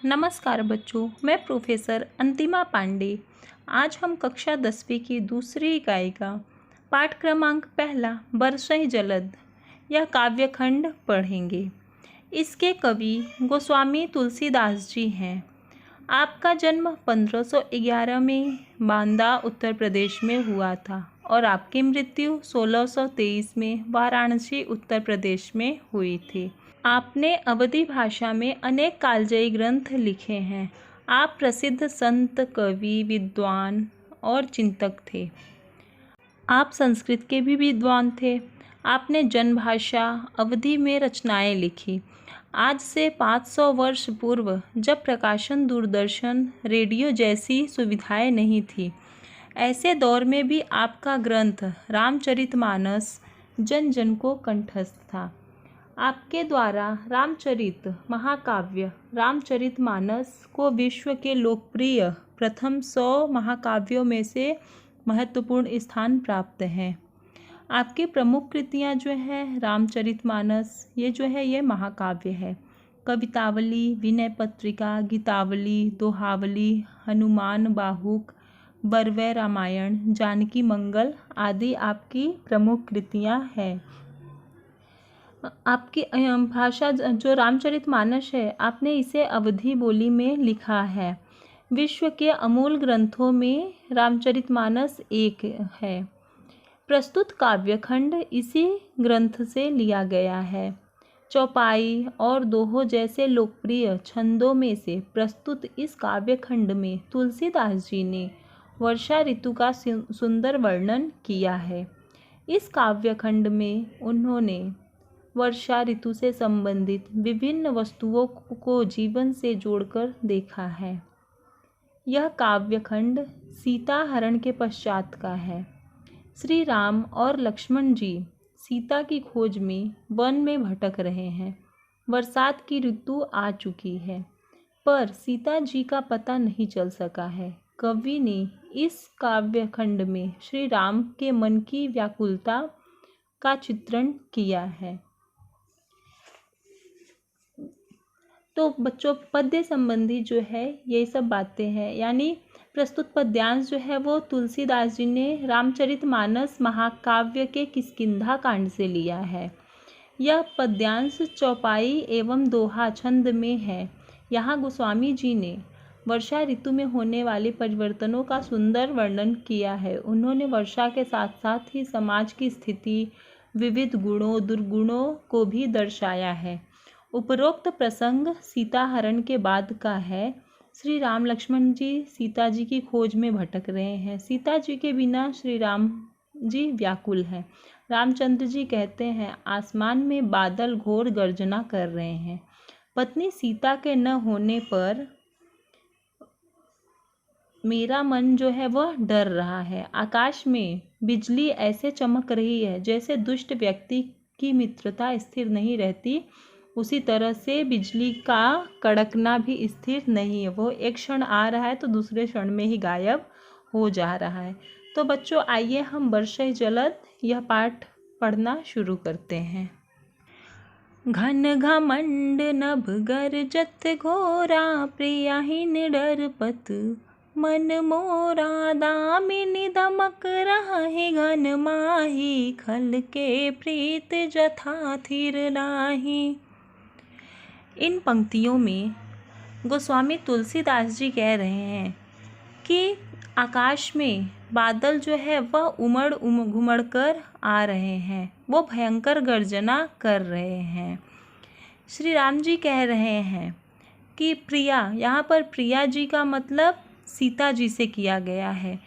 नमस्कार बच्चों, मैं प्रोफेसर अंतिमा पांडे। आज हम कक्षा 10वीं की दूसरी इकाई का पाठ क्रमांक पहला बरसई जलद यह काव्यखंड पढ़ेंगे। इसके कवि गोस्वामी तुलसीदास जी हैं। आपका जन्म 1511 में बांदा उत्तर प्रदेश में हुआ था और आपकी मृत्यु 1623 में वाराणसी उत्तर प्रदेश में हुई थी। आपने अवधी भाषा में अनेक कालजयी ग्रंथ लिखे हैं। आप प्रसिद्ध संत, कवि, विद्वान और चिंतक थे। आप संस्कृत के भी विद्वान थे। आपने जनभाषा अवधी में रचनाएं लिखी। आज से 500 वर्ष पूर्व, जब प्रकाशन, दूरदर्शन, रेडियो जैसी सुविधाएं नहीं थी, ऐसे दौर में भी आपका ग्रंथ रामचरितमानस जन जन को कंठस्थ था। आपके द्वारा रामचरित महाकाव्य रामचरितमानस को विश्व के लोकप्रिय प्रथम 100 महाकाव्यों में से महत्वपूर्ण स्थान प्राप्त है। आपकी प्रमुख कृतियाँ जो है रामचरितमानस, ये महाकाव्य है। कवितावली, विनय पत्रिका, गीतावली, दोहावली, हनुमान बाहुक, बरवै रामायण, जानकी मंगल आदि आपकी प्रमुख कृतियाँ हैं। आपकी भाषा जो रामचरितमानस है, आपने इसे अवधी बोली में लिखा है। विश्व के अमूल ग्रंथों में रामचरितमानस एक है। प्रस्तुत काव्यखंड इसी ग्रंथ से लिया गया है। चौपाई और दोहो जैसे लोकप्रिय छंदों में से प्रस्तुत इस काव्यखंड में तुलसीदास जी ने वर्षा ऋतु का सुंदर वर्णन किया है। इस काव्यखंड में उन्होंने वर्षा ऋतु से संबंधित विभिन्न वस्तुओं को जीवन से जोड़कर देखा है। यह काव्यखंड सीता हरण के पश्चात का है। श्री राम और लक्ष्मण जी सीता की खोज में वन में भटक रहे हैं। बरसात की ऋतु आ चुकी है, पर सीता जी का पता नहीं चल सका है। कवि ने इस काव्यखंड में श्री राम के मन की व्याकुलता का चित्रण किया है। तो बच्चों, पद्य संबंधी जो है ये सब बातें हैं, यानी प्रस्तुत पद्यांश जो है वो तुलसीदास जी ने रामचरितमानस महाकाव्य के किष्किंधा कांड से लिया है। यह पद्यांश चौपाई एवं दोहा छंद में है। यहाँ गोस्वामी जी ने वर्षा ऋतु में होने वाले परिवर्तनों का सुंदर वर्णन किया है। उन्होंने वर्षा के साथ साथ ही समाज की स्थिति, विविध गुणों दुर्गुणों को भी दर्शाया है। उपरोक्त प्रसंग सीता हरण के बाद का है। श्री राम लक्ष्मण जी सीता जी की खोज में भटक रहे हैं। सीता जी के बिना श्री राम जी व्याकुल हैं। रामचंद्र जी कहते हैं, आसमान में बादल घोर गर्जना कर रहे हैं। पत्नी सीता के न होने पर मेरा मन जो है वह डर रहा है। आकाश में बिजली ऐसे चमक रही है जैसे दुष्ट व्यक्ति की मित्रता स्थिर नहीं रहती, उसी तरह से बिजली का कड़कना भी स्थिर नहीं है। वो एक क्षण आ रहा है तो दूसरे क्षण में ही गायब हो जा रहा है। तो बच्चों, आइए हम बरसई जलद यह पाठ पढ़ना शुरू करते हैं। घन घमंड नभ गरजत घोरा, प्रियाहीन डरपत मन मोरा। दामिनी दमक रहे घन माही, खल के प्रीत जथा थिर नाही। इन पंक्तियों में गोस्वामी तुलसीदास जी कह रहे हैं कि आकाश में बादल जो है वह उमड़ घुमड़ कर आ रहे हैं, वो भयंकर गर्जना कर रहे हैं। श्री राम जी कह रहे हैं कि प्रिया, यहाँ पर प्रिया जी का मतलब सीता जी से किया गया है।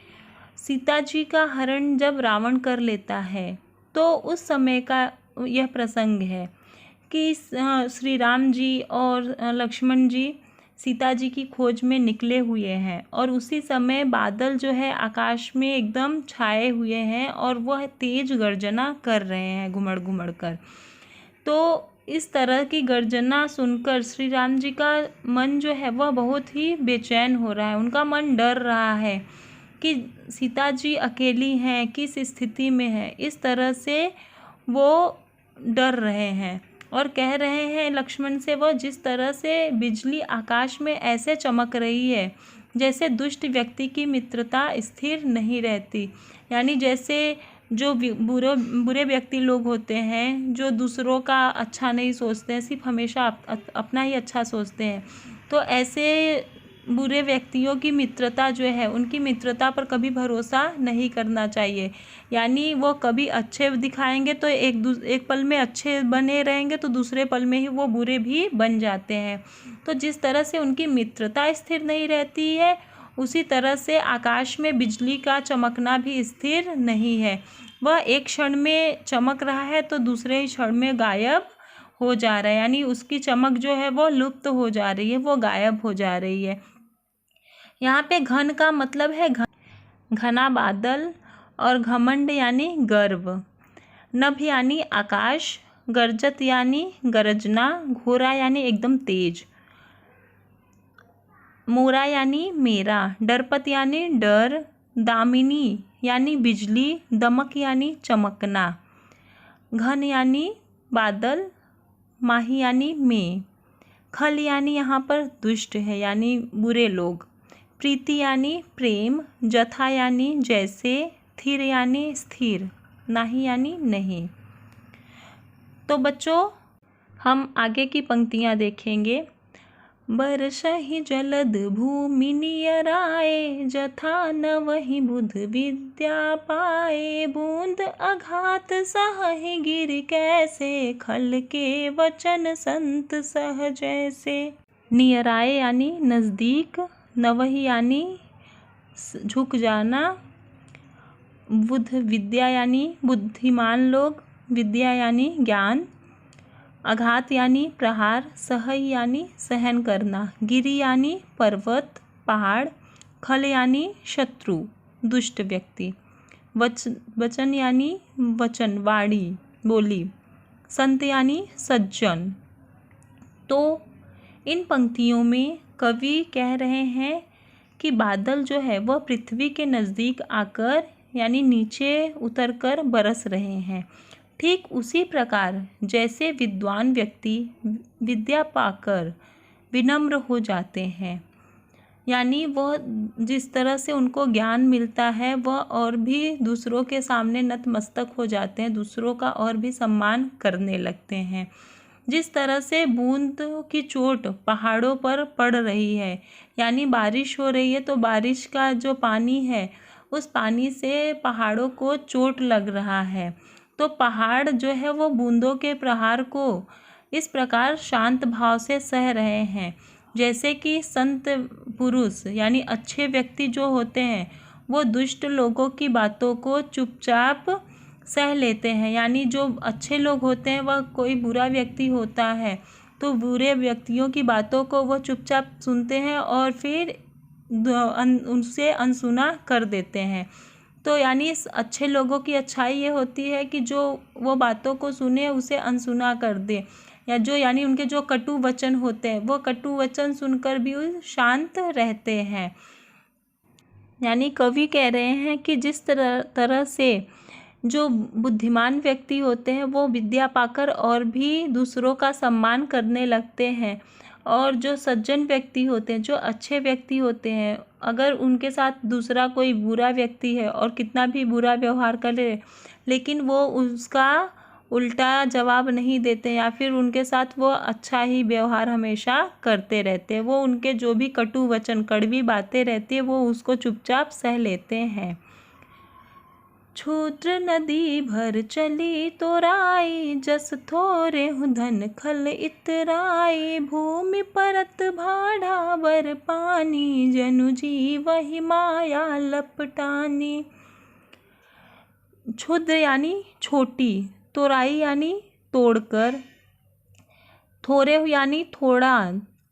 सीता जी का हरण जब रावण कर लेता है तो उस समय का यह प्रसंग है कि श्री राम जी और लक्ष्मण जी सीता जी की खोज में निकले हुए हैं और उसी समय बादल जो है आकाश में एकदम छाए हुए हैं और वह तेज गर्जना कर रहे हैं घुमड़ घुमड़ कर। तो इस तरह की गर्जना सुनकर श्री राम जी का मन जो है वह बहुत ही बेचैन हो रहा है। उनका मन डर रहा है कि सीता जी अकेली हैं, किस स्थिति में है, इस तरह से वो डर रहे हैं। और कह रहे हैं लक्ष्मण से वो जिस तरह से बिजली आकाश में ऐसे चमक रही है जैसे दुष्ट व्यक्ति की मित्रता स्थिर नहीं रहती। यानी जैसे जो बुरे बुरे व्यक्ति लोग होते हैं जो दूसरों का अच्छा नहीं सोचते हैं, सिर्फ हमेशा अपना ही अच्छा सोचते हैं, तो ऐसे बुरे व्यक्तियों की मित्रता जो है उनकी मित्रता पर कभी भरोसा नहीं करना चाहिए। यानी वो कभी अच्छे दिखाएंगे तो एक पल में अच्छे बने रहेंगे तो दूसरे पल में ही वो बुरे भी बन जाते हैं। तो जिस तरह से उनकी मित्रता स्थिर नहीं रहती है उसी तरह से आकाश में बिजली का चमकना भी स्थिर नहीं है। वह एक क्षण में चमक रहा है तो दूसरे ही क्षण में गायब हो जा रहा है। यानी उसकी चमक जो है वो लुप्त हो जा रही है, वो गायब हो जा रही है। यहाँ पे घन का मतलब है घना बादल और घमंड यानी गर्व। नभ यानी आकाश, गर्जत यानी गरजना, घोरा यानी एकदम तेज, मोरा यानी मेरा, डरपत यानी डर, दामिनी यानी बिजली, दमक यानी चमकना, घन यानी बादल, माही यानी में, खल यानी यहाँ पर दुष्ट है यानी बुरे लोग, प्रीति यानी प्रेम, जथा यानी जैसे, थिर यानी स्थिर, नाही यानी नहीं। तो बच्चों हम आगे की पंक्तियाँ देखेंगे। बरसहि जलद भूमि नियराए, जथा न वही बुध विद्या पाए, बूंद अघात सहहि गिर कैसे, खल के वचन संत सह जैसे। नियराए यानी नज़दीक, नवहि यानी झुक जाना, बुध विद्या यानी बुद्धिमान लोग, विद्या यानी ज्ञान, आघात यानी प्रहार, सहय यानी सहन करना, गिरि यानी पर्वत पहाड़, खल यानी शत्रु दुष्ट व्यक्ति, वचन यानी वचन वाणी बोली, संत यानी सज्जन। तो इन पंक्तियों में कवि कह रहे हैं कि बादल जो है वह पृथ्वी के नज़दीक आकर यानी नीचे उतरकर बरस रहे हैं। ठीक उसी प्रकार जैसे विद्वान व्यक्ति विद्या पाकर विनम्र हो जाते हैं, यानी वह जिस तरह से उनको ज्ञान मिलता है वह और भी दूसरों के सामने नतमस्तक हो जाते हैं, दूसरों का और भी सम्मान करने लगते हैं। जिस तरह से बूंद की चोट पहाड़ों पर पड़ रही है, यानी बारिश हो रही है तो बारिश का जो पानी है उस पानी से पहाड़ों को चोट लग रहा है, तो पहाड़ जो है वो बूंदों के प्रहार को इस प्रकार शांत भाव से सह रहे हैं। जैसे कि संत पुरुष यानी अच्छे व्यक्ति जो होते हैं वो दुष्ट लोगों की बातों को चुपचाप सह लेते हैं। यानी जो अच्छे लोग होते हैं वह कोई बुरा व्यक्ति होता है तो बुरे व्यक्तियों की बातों को वो चुपचाप सुनते हैं और फिर उनसे अनसुना कर देते हैं। तो यानी इस अच्छे लोगों की अच्छाई ये होती है कि जो वो बातों को सुने उसे अनसुना कर दे, या जो यानी उनके जो कटु वचन होते हैं वो कटु वचन सुनकर भी शांत रहते हैं। यानी कवि कह रहे हैं कि जिस तरह से जो बुद्धिमान व्यक्ति होते हैं वो विद्या पाकर और भी दूसरों का सम्मान करने लगते हैं, और जो सज्जन व्यक्ति होते हैं जो अच्छे व्यक्ति होते हैं अगर उनके साथ दूसरा कोई बुरा व्यक्ति है और कितना भी बुरा व्यवहार करे लेकिन वो उसका उल्टा जवाब नहीं देते या फिर उनके साथ वो अच्छा ही व्यवहार हमेशा करते रहते हैं, वो उनके जो भी कटु वचन कड़वी बातें रहती है वो उसको चुपचाप सह लेते हैं। क्षुद्र नदी भर चली तोराई, जस थोरे धन खल इतराई, भूमि परत भाड़ा वर पानी, जनु जी वही माया लपटानी। क्षुद्र यानी छोटी, तोराई यानी तोड़कर, थोरे यानी थोड़ा,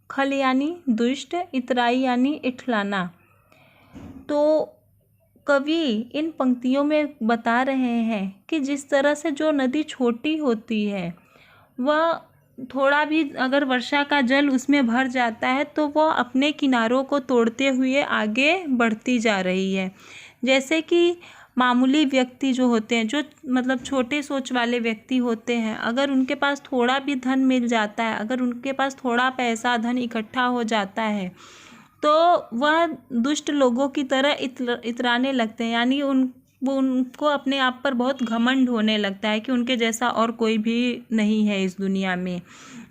खल यानी दुष्ट, इतराई यानी इठलाना। तो कवि इन पंक्तियों में बता रहे हैं कि जिस तरह से जो नदी छोटी होती है वह थोड़ा भी अगर वर्षा का जल उसमें भर जाता है तो वह अपने किनारों को तोड़ते हुए आगे बढ़ती जा रही है। जैसे कि मामूली व्यक्ति जो होते हैं, जो मतलब छोटे सोच वाले व्यक्ति होते हैं, अगर उनके पास थोड़ा भी धन मिल जाता है, अगर उनके पास थोड़ा पैसा धन इकट्ठा हो जाता है, तो वह दुष्ट लोगों की तरह इतराने लगते हैं। यानी उनको अपने आप पर बहुत घमंड होने लगता है कि उनके जैसा और कोई भी नहीं है इस दुनिया में।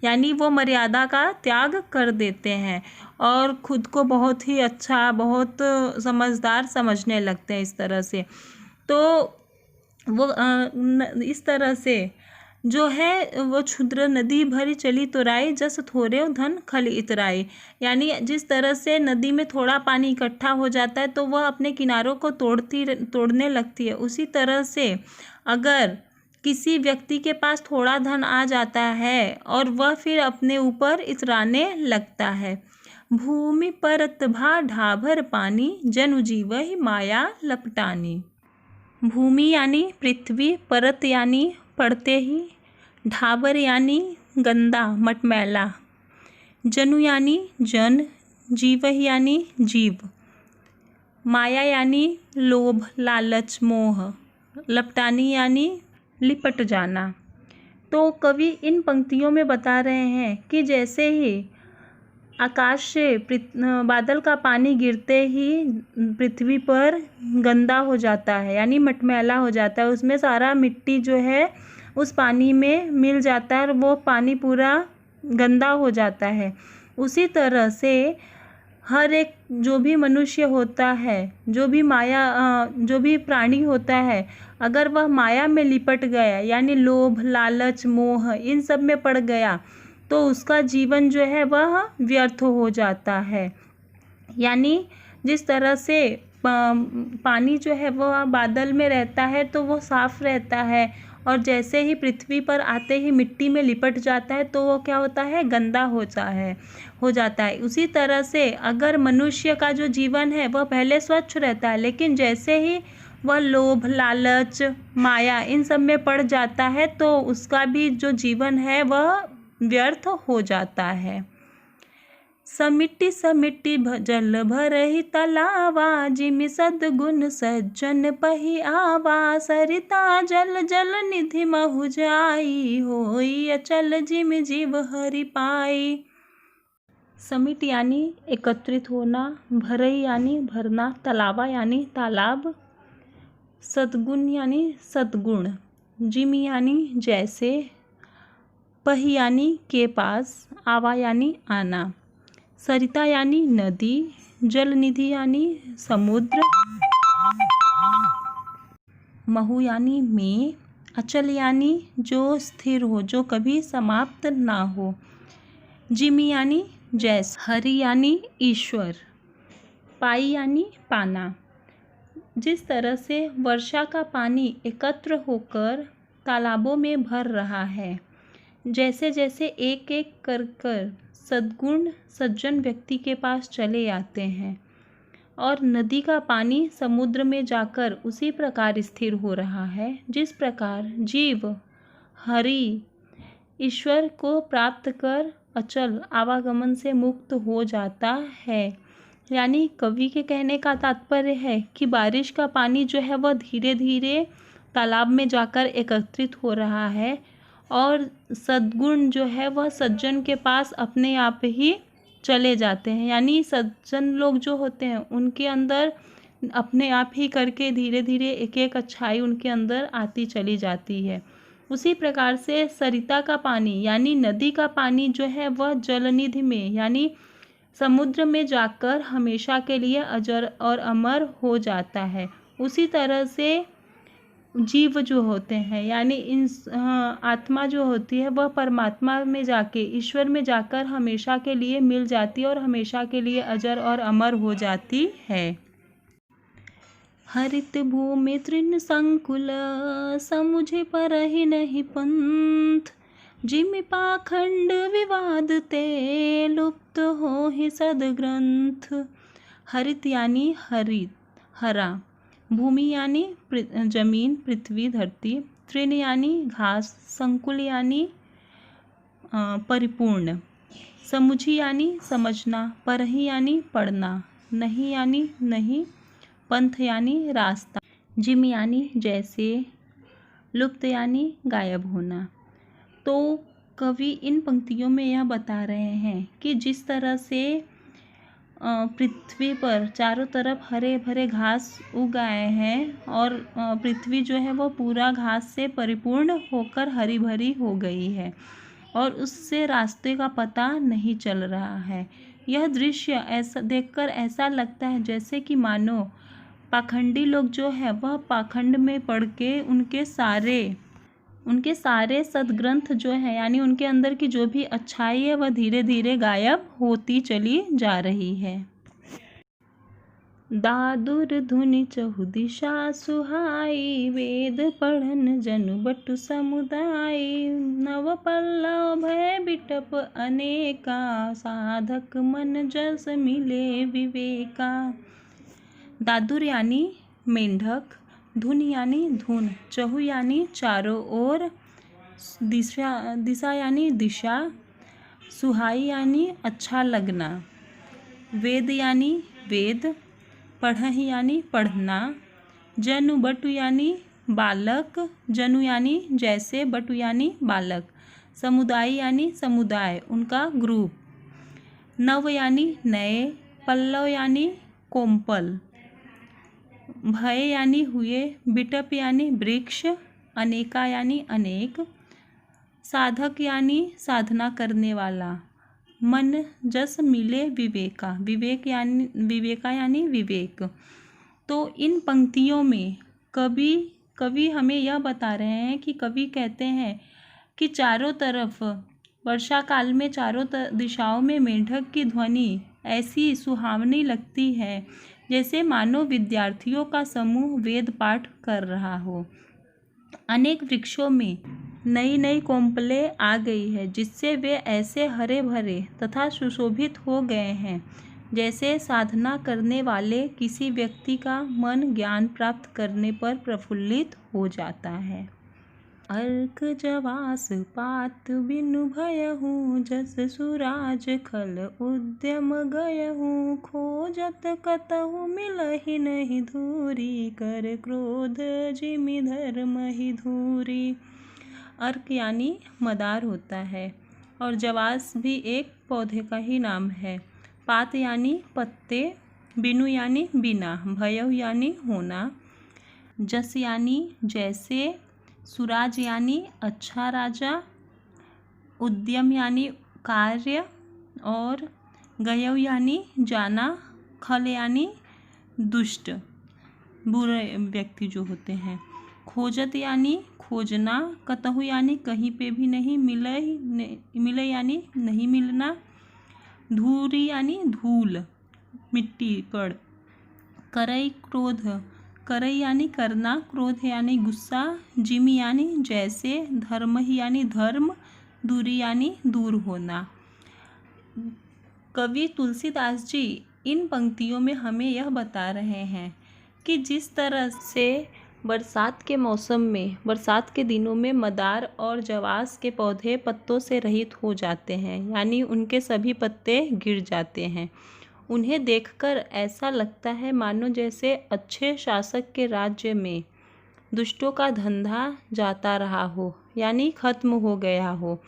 यानी वो मर्यादा का त्याग कर देते हैं और खुद को बहुत ही अच्छा, बहुत समझदार समझने लगते हैं इस तरह से। तो वो इस तरह से जो है वो क्षुद्र नदी भरी चली तुराई, जस थोरे धन खल इतराई। यानी जिस तरह से नदी में थोड़ा पानी इकट्ठा हो जाता है तो वह अपने किनारों को तोड़ने लगती है, उसी तरह से अगर किसी व्यक्ति के पास थोड़ा धन आ जाता है और वह फिर अपने ऊपर इतराने लगता है। भूमि परत भा ढाभर पानी, जनु जीव ही माया लपटानी। भूमि यानी पृथ्वी, परत यानी पड़ते ही, ढाबर यानी गंदा मटमैला, जनु यानी जन, जीव यानी जीव, माया यानी लोभ लालच मोह, लपटानी यानी लिपट जाना। तो कवि इन पंक्तियों में बता रहे हैं कि जैसे ही आकाश से बादल का पानी गिरते ही पृथ्वी पर गंदा हो जाता है, यानी मटमैला हो जाता है, उसमें सारा मिट्टी जो है उस पानी में मिल जाता है और वो पानी पूरा गंदा हो जाता है। उसी तरह से हर एक जो भी मनुष्य होता है, जो भी प्राणी होता है, अगर वह माया में लिपट गया, यानी लोभ लालच मोह इन सब में पड़ गया, तो उसका जीवन जो है वह व्यर्थ हो जाता है। यानी जिस तरह से पानी जो है वह बादल में रहता है तो वो साफ रहता है, और जैसे ही पृथ्वी पर आते ही मिट्टी में लिपट जाता है तो वो क्या होता है, गंदा हो जाता है। उसी तरह से अगर मनुष्य का जो जीवन है वह पहले स्वच्छ रहता है, लेकिन जैसे ही वह लोभ लालच माया इन सब में पड़ जाता है तो उसका भी जो जीवन है वह व्यर्थ हो जाता है। समिट्टी जल भरहि तलावा, जिमि सद्गुण सज्जन पहि आवा, सरिता जल जल निधि महु जाई, होई अचल जिमि जीव हरि पाई। समिट यानी एकत्रित होना, भरहि यानी भरना, तलावा यानी तालाब, सद्गुण यानी सद्गुण, जिमि यानी जैसे, पहि यानी के पास, आवा यानी आना, सरिता यानी नदी, जल निधि यानी समुद्र, महु यानी में, अचल यानी जो स्थिर हो, जो कभी समाप्त ना हो, जिमि यानी जैसे, हरि यानी ईश्वर, पाई यानी पाना। जिस तरह से वर्षा का पानी एकत्र होकर तालाबों में भर रहा है, जैसे जैसे एक एक कर सद्गुण सज्जन व्यक्ति के पास चले आते हैं और नदी का पानी समुद्र में जाकर उसी प्रकार स्थिर हो रहा है, जिस प्रकार जीव हरि ईश्वर को प्राप्त कर अचल आवागमन से मुक्त हो जाता है। यानी कवि के कहने का तात्पर्य है कि बारिश का पानी जो है वह धीरे धीरे तालाब में जाकर एकत्रित हो रहा है और सद्गुण जो है वह सज्जन के पास अपने आप ही चले जाते हैं। यानी सज्जन लोग जो होते हैं उनके अंदर अपने आप ही करके धीरे धीरे एक एक अच्छाई उनके अंदर आती चली जाती है। उसी प्रकार से सरिता का पानी यानी नदी का पानी जो है वह जलनिधि में यानी समुद्र में जाकर हमेशा के लिए अजर और अमर हो जाता है। उसी तरह से जीव जो होते हैं यानी आत्मा जो होती है वह परमात्मा में जाके ईश्वर में जाकर हमेशा के लिए मिल जाती है और हमेशा के लिए अजर और अमर हो जाती है। हरित भूमि तृण संकुल, समुझे परहि नहीं पंथ, जिमि पाखंड विवाद ते, लुप्त हो ही सदग्रंथ। हरित यानी हरा, भूमि यानी जमीन पृथ्वी धरती, तृण यानी घास, संकुल यानी परिपूर्ण, समुझी यानी समझना, परहि यानी पढ़ना, नहीं यानी नहीं, पंथ यानी रास्ता। जिम यानी जैसे, लुप्त यानी गायब होना। तो कवि इन पंक्तियों में यह बता रहे हैं कि जिस तरह से पृथ्वी पर चारों तरफ हरे भरे घास उग आए हैं और पृथ्वी जो है वो पूरा घास से परिपूर्ण होकर हरी भरी हो गई है और उससे रास्ते का पता नहीं चल रहा है। यह दृश्य ऐसा देखकर ऐसा लगता है जैसे कि मानो पाखंडी लोग जो है वह पाखंड में पड़ के उनके सारे सद्ग्रंथ जो है यानी उनके अंदर की जो भी अच्छाई है वह धीरे धीरे गायब होती चली जा रही है। दादुर धुनि चहु दिशा सुहाई, वेद पढ़न जनु बटु समुदाय। नव पल्लव भय बिटप अनेका, साधक मन जस मिले विवेका। दादुर यानी मेंढक, धुन यानी धुन, चहु यानी चारों ओर, दिशा यानी दिशा, सुहाई यानी अच्छा लगना, वेद यानी वेद, पढ़ह यानी पढ़ना, जनु बटु यानी बालक, जनु यानी जैसे, बटु यानी बालक, समुदाय यानी समुदाय उनका ग्रुप, नव यानी नए, पल्लव यानी कोम्पल, भय यानी हुए, बिटप यानी वृक्ष, अनेका यानी अनेक, साधक यानी साधना करने वाला, मन जस मिले विवेका, विवेका यानी विवेक। तो इन पंक्तियों में कवि हमें यह बता रहे हैं कि कवि कहते हैं कि चारों तरफ वर्षा काल में चारों दिशाओं में मेंढक की ध्वनि ऐसी सुहावनी लगती है जैसे मानो विद्यार्थियों का समूह वेद पाठ कर रहा हो। अनेक वृक्षों में नई नई कोम्पलें आ गई है जिससे वे ऐसे हरे भरे तथा सुशोभित हो गए हैं जैसे साधना करने वाले किसी व्यक्ति का मन ज्ञान प्राप्त करने पर प्रफुल्लित हो जाता है। अर्क जवास पात बिनु भयहु, जस सुराज खल उद्यम गयहु। खोजत कतहु मिलहि नहीं धूरी, कर क्रोध जिमि धर्म ही धूरी। अर्क यानी मदार होता है और जवास भी एक पौधे का ही नाम है। पात यानी पत्ते, बिनु यानी बिना, भयहु यानी होना, जस यानी जैसे, सुराज यानी अच्छा राजा, उद्यम यानी कार्य और गयव यानी जाना, खल यानी दुष्ट बुरे व्यक्ति जो होते हैं, खोजत यानी खोजना, कतहु यानी कहीं पे भी नहीं, मिले यानी नहीं मिलना, धूरी यानी धूल मिट्टी कण, करई क्रोध, करई यानी करना, क्रोध यानी गुस्सा, जिमि यानी जैसे, धर्म ही यानी धर्म, दूरी यानी दूर होना। कवि तुलसीदास जी इन पंक्तियों में हमें यह बता रहे हैं कि जिस तरह से बरसात के मौसम में, बरसात के दिनों में मदार और जवास के पौधे पत्तों से रहित हो जाते हैं यानी उनके सभी पत्ते गिर जाते हैं, उन्हें देखकर ऐसा लगता है मानो जैसे अच्छे शासक के राज्य में दुष्टों का धंधा जाता रहा हो यानी खत्म हो गया हो।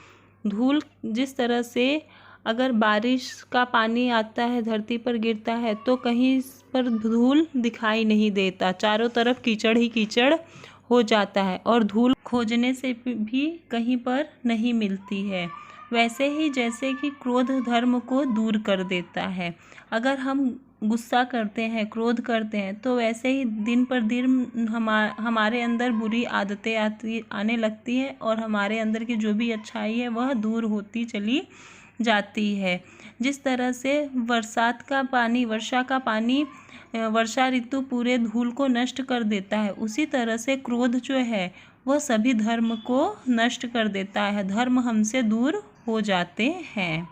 धूल जिस तरह से अगर बारिश का पानी आता है धरती पर गिरता है तो कहीं पर धूल दिखाई नहीं देता, चारों तरफ कीचड़ ही कीचड़ हो जाता है और धूल खोजने से भी कहीं पर नहीं मिलती है। वैसे ही जैसे कि क्रोध धर्म को दूर कर देता है, अगर हम गुस्सा करते हैं, क्रोध करते हैं तो वैसे ही दिन पर दिन हमारे अंदर बुरी आदतें आने लगती हैं और हमारे अंदर की जो भी अच्छाई है वह दूर होती चली जाती है। जिस तरह से वर्षा का पानी वर्षा ऋतु पूरे धूल को नष्ट कर देता है, उसी तरह से क्रोध जो है वह सभी धर्म को नष्ट कर देता है, धर्म हमसे दूर हो जाते हैं।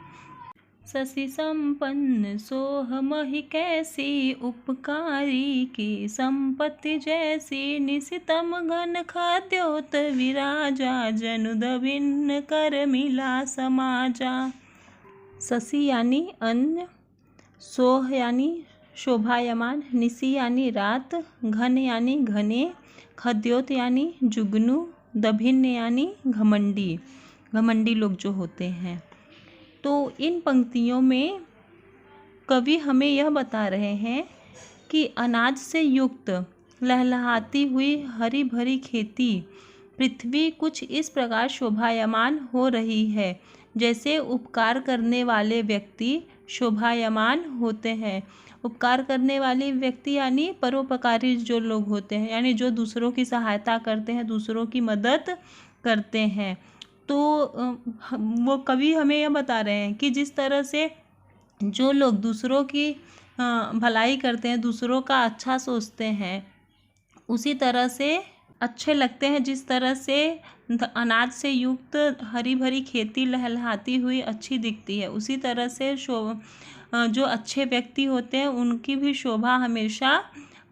शशि संपन्न सोह महि कैसी, उपकारी की संपत्ति जैसी। निशितम घन खाद्योत विराजा, जनु दभिन्न कर मिला समाजा। शशि यानी अन्न, सोह यानी शोभायमान, निशी यानी रात, घन यानी घने, खद्योत यानी जुगनू, दभिन्न यानी घमंडी, घमंडी लोग जो होते हैं। तो इन पंक्तियों में कवि हमें यह बता रहे हैं कि अनाज से युक्त लहलहाती हुई हरी भरी खेती पृथ्वी कुछ इस प्रकार शोभायमान हो रही है जैसे उपकार करने वाले व्यक्ति शोभायमान होते हैं। उपकार करने वाले व्यक्ति यानी परोपकारी जो लोग होते हैं, यानी जो दूसरों की सहायता करते हैं, दूसरों की मदद करते हैं। तो वो कवि हमें यह बता रहे हैं कि जिस तरह से जो लोग दूसरों की भलाई करते हैं, दूसरों का अच्छा सोचते हैं, उसी तरह से अच्छे लगते हैं। जिस तरह से अनाज से युक्त हरी भरी खेती लहलहाती हुई अच्छी दिखती है, उसी तरह से जो अच्छे व्यक्ति होते हैं उनकी भी शोभा हमेशा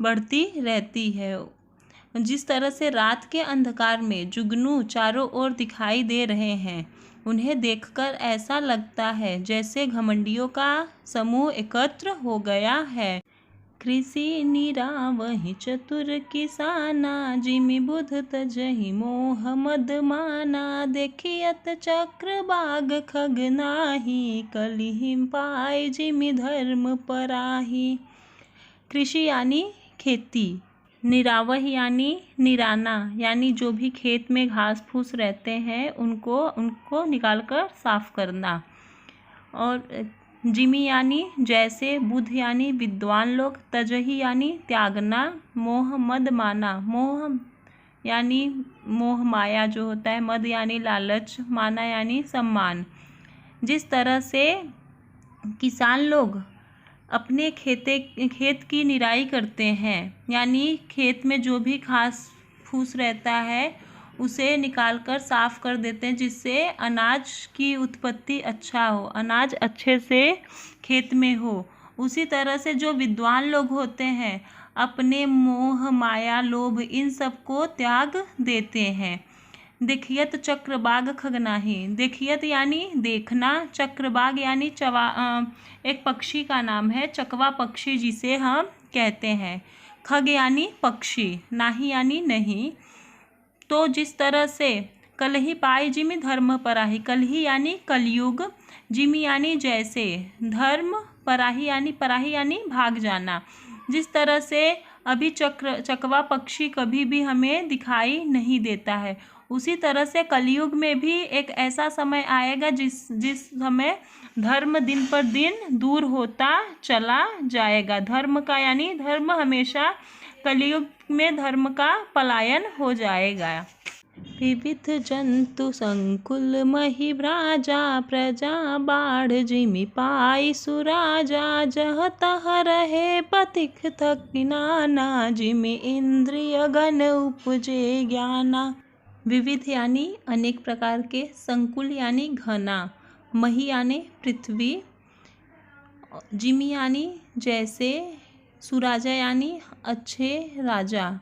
बढ़ती रहती है। जिस तरह से रात के अंधकार में जुगनू चारों ओर दिखाई दे रहे हैं, उन्हें देखकर ऐसा लगता है जैसे घमंडियों का समूह एकत्र हो गया है। कृषि निरावहि चतुर किसाना, जिमि बुध तजहि मोह मद माना, देखियत चक्र बाग खग नाही, कलिहि पाय जिमि धर्म पराही। कृषि यानी खेती, निरावह यानी निराना, यानी जो भी खेत में घास फूस रहते हैं उनको निकालकर साफ करना, और जिमी यानी जैसे, बुध यानी विद्वान लोग, तजही यानी त्यागना, मोह मद माना, मोह यानी मोह माया जो होता है, मद यानी लालच, माना यानी सम्मान। जिस तरह से किसान लोग अपने खेत की निराई करते हैं, यानी खेत में जो भी घास फूस रहता है उसे निकालकर साफ कर देते हैं, जिससे अनाज की उत्पत्ति अच्छा हो, अनाज अच्छे से खेत में हो। उसी तरह से जो विद्वान लोग होते हैं अपने मोह माया लोभ इन सब को त्याग देते हैं। देखियत चक्रबाग खगनाही, देखियत यानी देखना, चक्रबाग यानी एक पक्षी का नाम है, चकवा पक्षी जिसे हम कहते हैं। खग यानी पक्षी, नाही यानी नहीं। तो जिस तरह से कलही पाई जिमि धर्म पराही, कलही यानी कलयुग, जिमि यानी जैसे, धर्म पराही यानी भाग जाना। जिस तरह से अभी चकवा पक्षी कभी भी हमें दिखाई नहीं देता है, उसी तरह से कलयुग में भी एक ऐसा समय आएगा जिस समय धर्म दिन पर दिन दूर होता चला जाएगा। धर्म का यानी धर्म हमेशा, कलयुग में धर्म का पलायन हो जाएगा। विविध जंतु संकुल मही भ्राजा, प्रजा बाढ़ जिमि पाई सुराजा, जह तह रहे पथिक थकिनाना, जिमि इंद्रिय गण उपजे ज्ञाना। विविध यानी अनेक प्रकार के, संकुल यानी घना, मही यानी पृथ्वी, जिमि यानी जैसे, सुराजा यानी अच्छे राजा,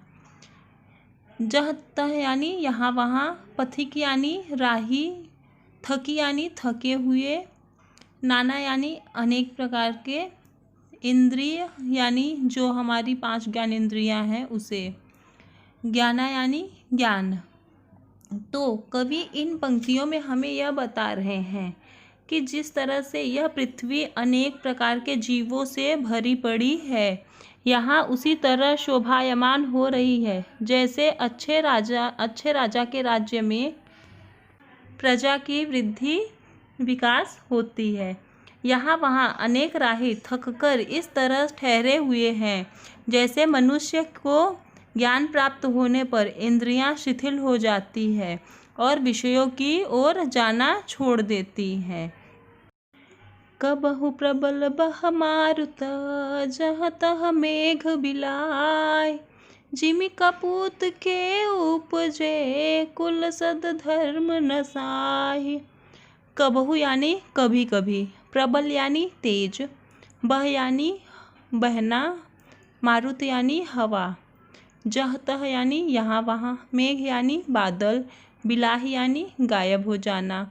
जह तह यानी यहाँ वहाँ, पथिक यानी राही, थकी यानी थके हुए, नाना यानी अनेक प्रकार के, इंद्रिय यानी जो हमारी 5 ज्ञान इंद्रियाँ हैं उसे, ज्ञाना यानी ज्ञान। तो कवि इन पंक्तियों में हमें यह बता रहे हैं कि जिस तरह से यह पृथ्वी अनेक प्रकार के जीवों से भरी पड़ी है, यहाँ उसी तरह शोभायमान हो रही है जैसे अच्छे राजा के राज्य में प्रजा की वृद्धि विकास होती है। यहाँ वहाँ अनेक राही थककर इस तरह ठहरे हुए हैं जैसे मनुष्य को ज्ञान प्राप्त होने पर इंद्रियां शिथिल हो जाती है और विषयों की ओर जाना छोड़ देती हैं। कबहु प्रबल बह मारुत, जह तह मेघ बिलाय, जिमि कपूत के उपजे, कुल सद धर्म नसाय। कबहु यानी कभी कभी, प्रबल यानी तेज, बह यानी बहना, मारुत यानी हवा, जह तह यानी यहाँ वहाँ, मेघ यानी बादल, बिलाही यानी गायब हो जाना,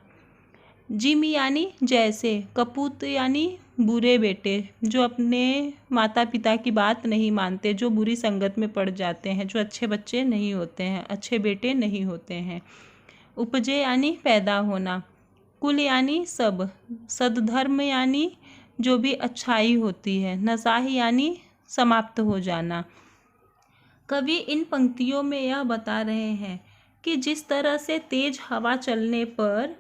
जिमि यानी जैसे, कपूत यानी बुरे बेटे जो अपने माता पिता की बात नहीं मानते, जो बुरी संगत में पड़ जाते हैं, जो अच्छे बच्चे नहीं होते हैं, अच्छे बेटे नहीं होते हैं। उपजे यानी पैदा होना, कुल यानी सब, सद्धर्म यानी जो भी अच्छाई होती है, नसाही यानी समाप्त हो जाना। कवि इन पंक्तियों में यह बता रहे हैं कि जिस तरह से तेज हवा चलने पर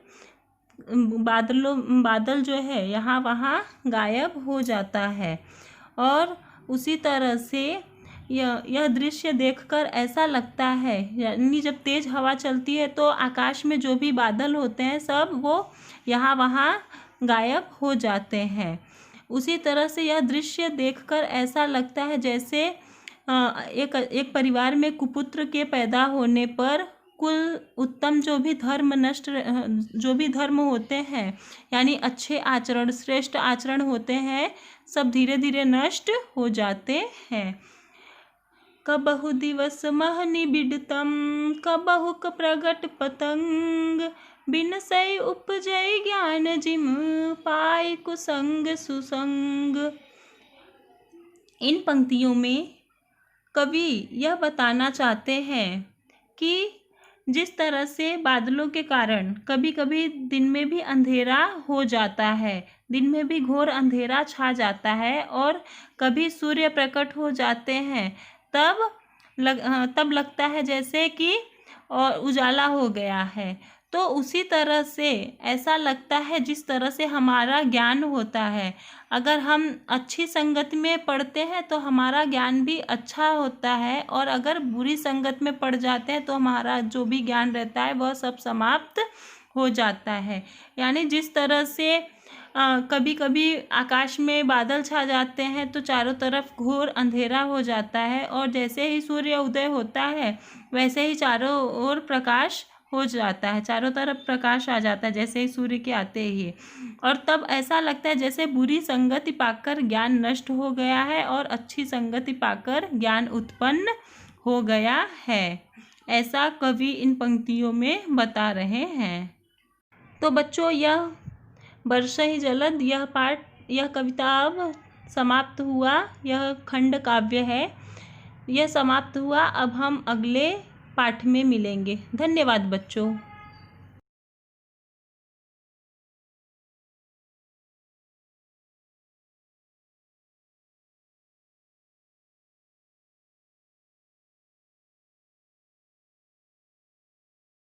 बादल जो है यहाँ वहाँ गायब हो जाता है, और उसी तरह से यह दृश्य देखकर ऐसा लगता है, यानी जब तेज हवा चलती है तो आकाश में जो भी बादल होते हैं सब वो यहाँ वहाँ गायब हो जाते हैं। उसी तरह से यह दृश्य देखकर ऐसा लगता है जैसे एक परिवार में कुपुत्र के पैदा होने पर कुल उत्तम जो भी धर्म होते हैं, यानी अच्छे आचरण, श्रेष्ठ आचरण होते हैं, सब धीरे धीरे नष्ट हो जाते हैं। कबहु दिवस मह निबिडतम, कबहु प्रगट पतंग, बिनसै उपजै ज्ञान जिम, पाई कुसंग सुसंग। इन पंक्तियों में कवि यह बताना चाहते हैं कि जिस तरह से बादलों के कारण कभी कभी दिन में भी अंधेरा हो जाता है, दिन में भी घोर अंधेरा छा जाता है, और कभी सूर्य प्रकट हो जाते हैं, तब लगता है जैसे कि और उजाला हो गया है। तो उसी तरह से ऐसा लगता है जिस तरह से हमारा ज्ञान होता है, अगर हम अच्छी संगत में पढ़ते हैं तो हमारा ज्ञान भी अच्छा होता है, और अगर बुरी संगत में पड़ जाते हैं तो हमारा जो भी ज्ञान रहता है वह सब समाप्त हो जाता है। यानी जिस तरह से कभी कभी आकाश में बादल छा जाते हैं तो चारों तरफ घोर अंधेरा हो जाता है, और जैसे ही सूर्य उदय होता है वैसे ही चारों ओर प्रकाश हो जाता है, चारों तरफ प्रकाश आ जाता है जैसे ही सूर्य के आते ही, और तब ऐसा लगता है जैसे बुरी संगति पाकर ज्ञान नष्ट हो गया है और अच्छी संगति पाकर ज्ञान उत्पन्न हो गया है। ऐसा कवि इन पंक्तियों में बता रहे हैं। तो बच्चों, यह वर्षहि जलद यह कविता अब समाप्त हुआ, यह खंड काव्य है, यह समाप्त हुआ। अब हम अगले पाठ में मिलेंगे। धन्यवाद बच्चों।